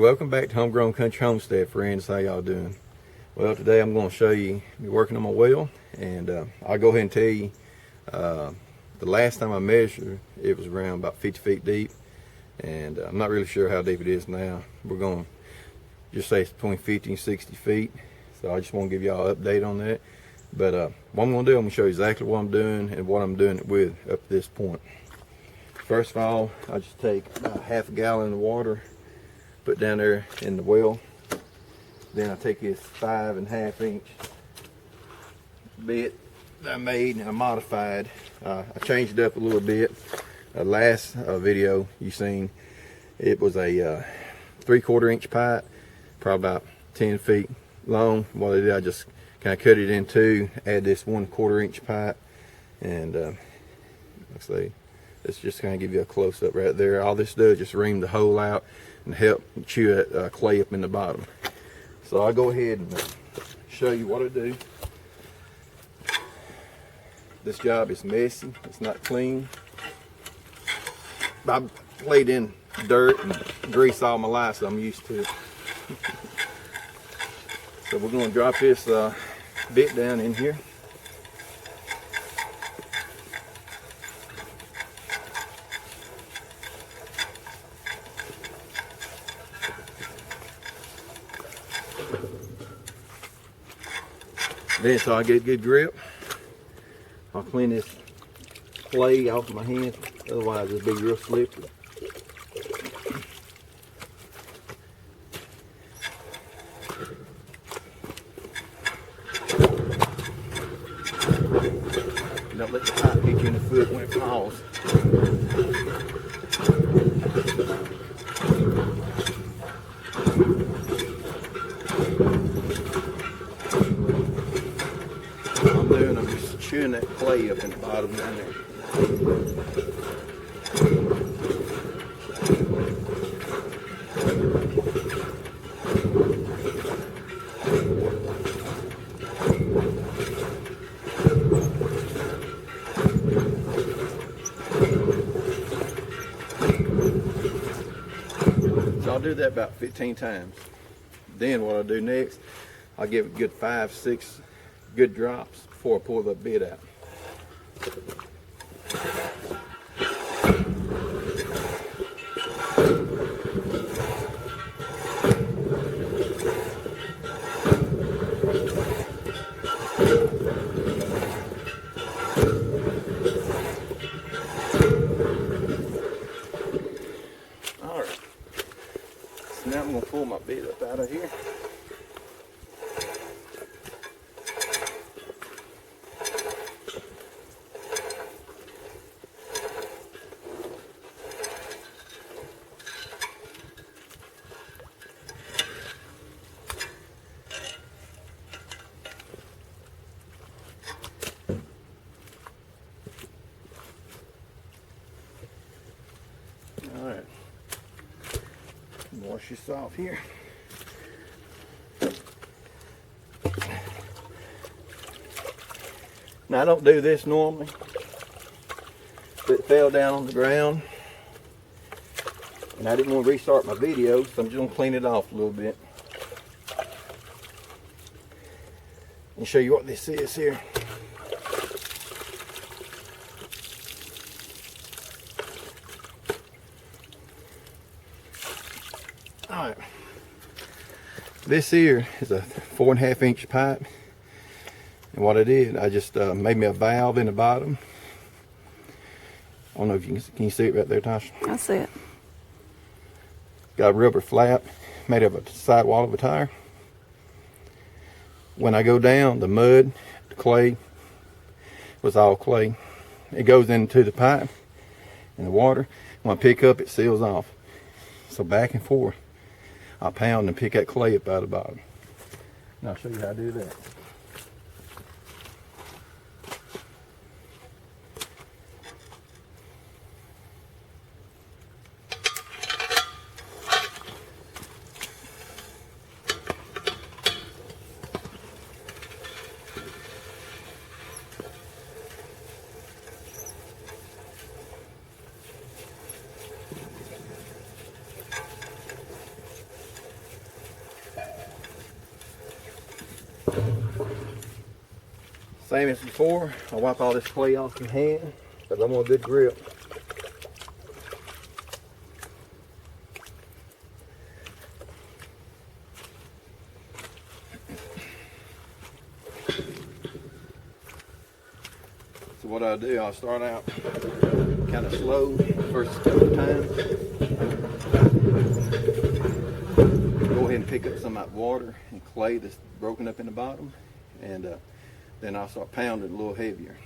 welcome back to Homegrown Country Homestead, friends. How y'all doing? Well, today I'm going to show you me working on my well, and I'll go ahead and tell you the last time I measured it was around about 50 feet deep, and I'm not really sure how deep it is now. We're going to just say it's between 50 and 60 feet, so I just want to give y'all an update on that. But what I'm going to do, I'm going to show you exactly what I'm doing and what I'm doing it with up to this point. First of all, I just take about half a gallon of water, put down there in the well. Then I take this 5.5 inch bit that I made and I modified. I changed it up a little bit. Last video you seen, it was a 3/4 inch pipe, probably about 10 feet long. What I did, I just kind of cut it in two, add this 1/4 inch pipe, and let's see, let's just kind of give you a close up right there. All this does is just ream the hole out and help chew that clay up in the bottom. So I'll go ahead and show you what I do. This job is messy, it's not clean. I've played in dirt and grease all my life, so I'm used to it. So we're going to drop this bit down in here. Then, so I get good grip, I'll clean this clay off my hands, otherwise it'll be real slippery. Don't let the pipe hit you in the foot when it falls. I'm just chewing that clay up in the bottom down there. So I'll do that about 15 times. Then what I'll do next, I'll give it a good 5-6 good drops before I pull the bit out. All right, so now I'm going to pull my bit up out of here. Alright, wash this off here. Now I don't do this normally, but it fell down on the ground and I didn't want to restart my video, so I'm just going to clean it off a little bit and show you what this is here. Alright, this here is a 4.5 inch pipe, and what I did, I just made me a valve in the bottom. I don't know if you can you see it right there, Tasha? I see it. Got a rubber flap made of a sidewall of a tire. When I go down, the mud, the clay, was all clay. It goes into the pipe and the water. When I pick up, it seals off. So back and forth, I pound and pick that clay up out of the bottom. And I'll show you how to do that. Same as before, I wipe all this clay off your hand, because I want a good grip. So what I'll do, I'll start out kind of slow first couple of times. Go ahead and pick up some of that water and clay that's broken up in the bottom, and then I'll start pounding a little heavier.